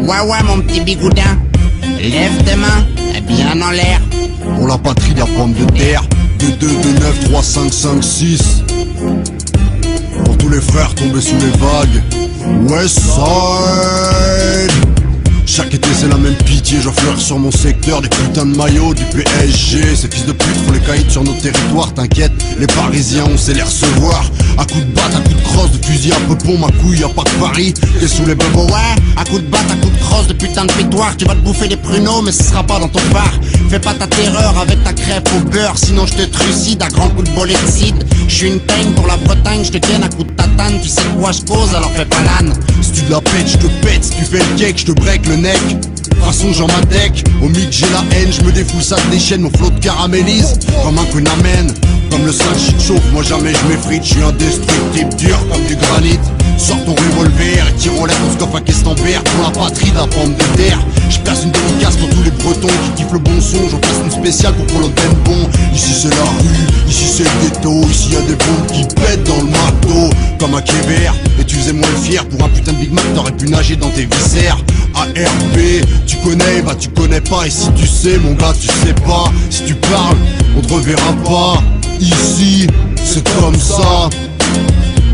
Ouais ouais mon petit bigoudin, lève tes mains bien en l'air. Pour la patrie de la pomme de terre. 2, 2, 2, 9, 3, 5, 5, 6. Pour tous les frères tombés sous les vagues. Westside. Chaque été c'est la même pitié, j'enfleure sur mon secteur des putains de maillots du PSG. Ces fils de pute font les caïds sur nos territoires, t'inquiète, les Parisiens on sait les recevoir. À coups de batte, à coups de crosse, de fusil à peu pont, ma couille y'a pas que Paris. Et sous les bubos, ouais, à coups de batte, à coups de crosse, de putain de pétoire. Tu vas te bouffer des pruneaux mais ce sera pas dans ton phare. Fais pas ta terreur avec ta crêpe au beurre, sinon je te trucide à grands coups de bolet de cide. J'suis une teigne pour la Bretagne, je te tienne à coups de tatane. Tu sais de quoi je cause, alors fais pas l'âne. Si tu te la pètes, je te pète, si tu fais le cake, je te break le neck. De toute façon j'en m'attaque, au mic j'ai la haine, je me défoule ça déchaîne, mon flot de caramélise comme un Queen Amen. Comme le sale shit chauffe, moi jamais je m'effrite, je suis indestructible, dur comme du granit. Sors ton revolver et tire en l'air ton scope à Questenberg. Pour la patrie de la pomme de terre. Je place une dédicace pour tous les bretons qui kiffent le bon son. J'en place une spéciale pour Polo bon. Ici c'est la rue, ici c'est le ghetto. Ici y'a des bombes qui pètent dans le marteau. Comme un Kéver, et tu faisais moins le fier. Pour un putain de Big Mac t'aurais pu nager dans tes viscères. ARP, tu connais, bah tu connais pas. Et si tu sais mon gars tu sais pas. Si tu parles, on te reverra pas. Ici, c'est comme ça.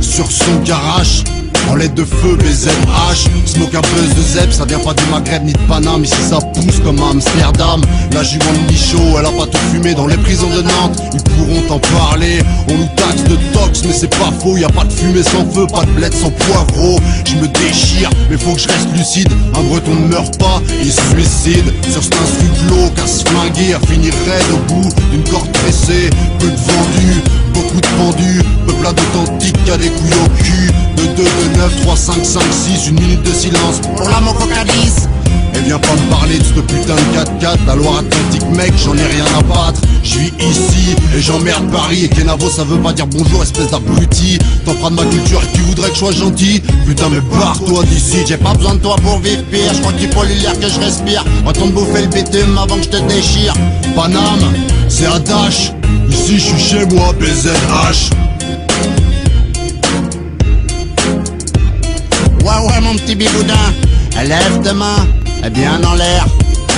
Sur son garage, en lettre de feu, BZH. Smoke un buzz de Zeb, ça vient pas du Maghreb ni de Paname. Ici ça pousse comme à Amsterdam. La Juan Bichot, elle a pas tout fumé dans les prisons de Nantes. Ils pourront t'en parler, on nous taxe de tox. Mais c'est pas faux, y a pas de fumée sans feu, pas de bled sans poivreau. Je me déchire, mais faut que je reste lucide. Un breton ne meurt pas, il se suicide. Sur cet instru de l'eau, qu'à se flinguer, à finir raide au bout d'une corde tressée. Peu de vendus, beaucoup de pendus. Peuplade authentique qui a des couilles au cul. De 2, 2, 9, 3, 5, 5, 6. Une minute de silence pour la mococadise. Et viens pas me parler de ce putain de 4x4. La Loire-Atlantique mec, j'en ai rien à battre. Je vis ici et j'emmerde Paris. Et Kenavo ça veut pas dire bonjour espèce d'abruti. T'en feras de ma culture et tu voudrais que je sois gentil. Putain mais barre-toi d'ici. J'ai pas besoin de toi pour vivre pire. Je crois qu'il faut l'air que je respire. Attends de bouffer le bitume avant que je te déchire. Paname, c'est à Dash. Ici je suis chez moi, BZH. Ouais mon petit bigoudin, lève tes mains bien en l'air.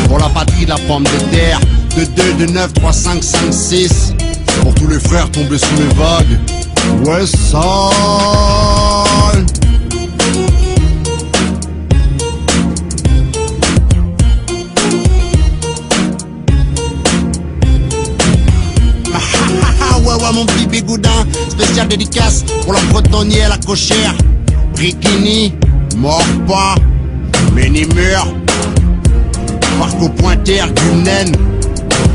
Pour la patrie de la pomme de terre. 2, 2, 2, 9, 3, 5, 5, 6. Pour tous les frères tombés sous les vagues. Westside. Ouais mon petit bigoudin, spécial dédicace pour la bretonnier et la cochère. Brikini, mort pas, mini-mur. Parc au pointeur, Gunen.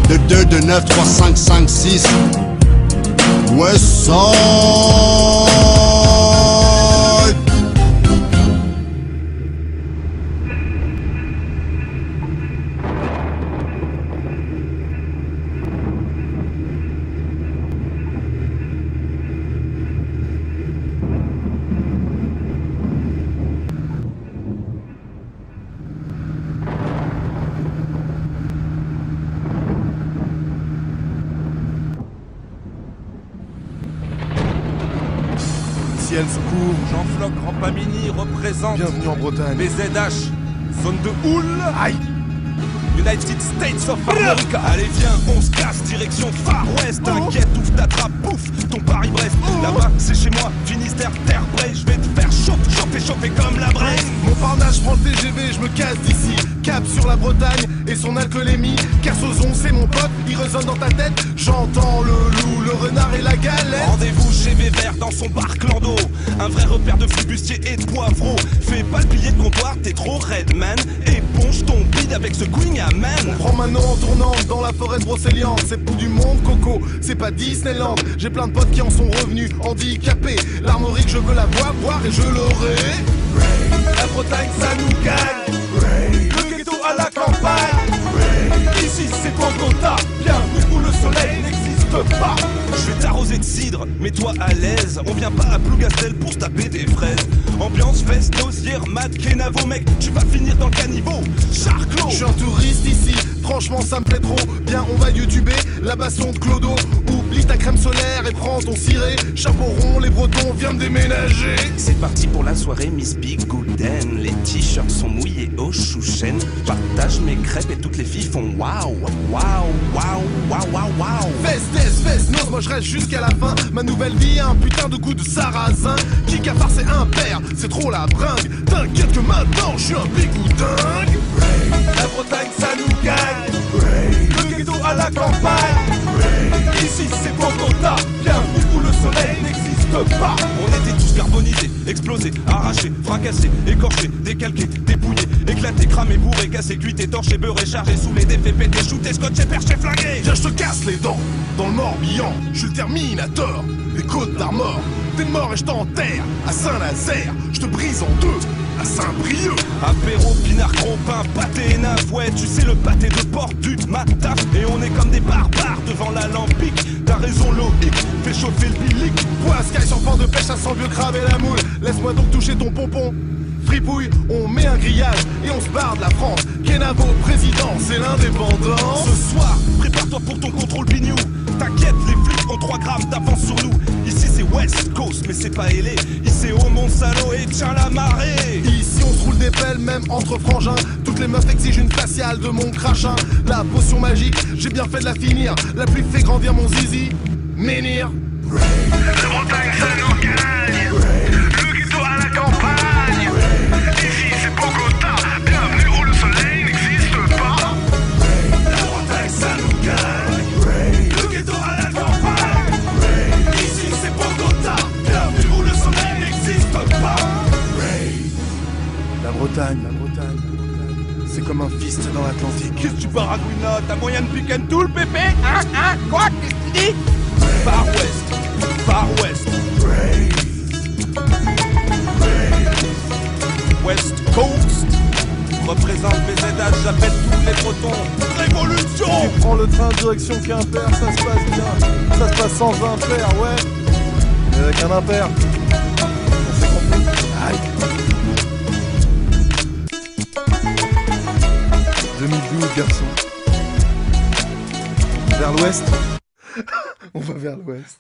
De 2, 2, 9, 3, 5, 5, 6. Westside. Ciel secours, Jean-Floc Rampamini représente bienvenue en Bretagne. BZH, zone de houle. Aïe. United States of America. Allez viens, on se casse, direction Far West. T'inquiète, ouvre ta trappe, bouffe ton Paris-Brest. Là-bas, c'est chez moi, Finistère, terre brèche. Je vais te faire chauffer comme la Bresse. Montparnasse, je prends le TGV, je me casse d'ici. Cap sur la Bretagne et son alcoolémie. Kersozon, c'est mon pote, il résonne dans ta tête. J'entends le loup, le renard et la galette. Rendez-vous chez Vévert dans son bar Clando. Un vrai repère de flibustier et de poivreau. Fais pas le billet de comptoir, t'es trop red man. Éponge ton bide avec ce Queen Amen. On prend maintenant en tournant dans la forêt de Brocéliande. C'est pour du monde coco, c'est pas Disneyland. J'ai plein de potes qui en sont revenus handicapés. L'armorique je veux la voir et je l'aurai. La Bretagne ça nous gagne. Le ghetto à la campagne. Ici c'est ton quota. Bienvenue où le soleil n'existe pas. Je vais t'arroser de cidre, mets-toi à l'aise. On vient pas à Plougastel pour se taper des fraises. Ambiance Lance, Vest, Osier, Mad, Kenavo, mec, tu vas finir dans le caniveau. Charclos. Je suis un touriste ici, franchement ça me plaît trop. Bien on va youtuber la basson de Clodo. Oublie ta crème solaire et prends ton ciré. Chapeau rond, les bretons viennent déménager. C'est parti pour la soirée Miss Bigouden. Les t-shirts sont mouillés au chouchen. Partage mes crêpes et toutes les filles font waouh, waouh, waouh, waouh, waouh, waouh. Fest, nose, moi je reste jusqu'à la fin. Ma nouvelle vie a un putain de goût de sarrasin. Qui cafard c'est un père, c'est trop la bringue. T'inquiète que maintenant je suis un bigoudingue. La Bretagne ça nous gagne. Le ghetto à la campagne. Ici c'est Bogota, bienvenue où le soleil n'existe pas. On était tous carbonisés, explosés, arrachés, fracassés, écorchés, décalqués, dépouillés, éclatés, cramés, bourrés, cassés, cuités, torchés, beurrés, chargés, sous les défaits, pétés, shootés, scotchés, perchés, flingués. Viens je te casse les dents, dans le Morbihan, je suis le Terminator, les côtes d'Armor. T'es mort et je t'enterre, à Saint-Nazaire, je te brise en deux, à Saint-Brieuc. Apéro, pinard, gros pain, pâté et naf. Ouais, tu sais le pâté de porc du matin. Et on est comme des barbares devant l'alambic. T'as raison Loïc, fais chauffer le bilic. Poiscaille sur port de pêche, ça sent le vieux crabe et la moule. Laisse-moi donc toucher ton pompon. Fripouille, on met un grillage et on se barre de la France. Kenavo, président, c'est l'indépendance. Ce soir, prépare-toi pour ton contrôle bignou. T'inquiète, les flics ont 3 grammes d'avance sur nous. Ici c'est West Coast, mais c'est pas ailé. Ici au Mont-Salo et tiens la marée. Ici on se roule des pelles, même entre frangins. Toutes les meufs exigent une faciale de mon crachin. La potion magique, j'ai bien fait de la finir. La pluie fait grandir mon zizi. Menhir. La Bretagne ça nous gagne. Le ghetto à la campagne. Ici c'est Bogota, bienvenue où le soleil n'existe pas. La Bretagne ça nous gagne. Le ghetto à la campagne. Ici c'est Bogota, bienvenue où le soleil n'existe pas. La Bretagne, c'est comme un fist dans l'Atlantique. Qu'est-ce que tu baragouines là? T'as moyen de pick and tool, pépé? Quoi? Qu'est-ce que tu dis? Far West. West Coast. Représente BZH, j'appelle tous les Bretons. Révolution! Tu prends le train direction Quimper, ça se passe bien. Ça se passe sans impair, ouais. Mais avec un impair. On s'est compris. Aïe. 2012, garçon. Vers l'ouest. On va vers l'ouest.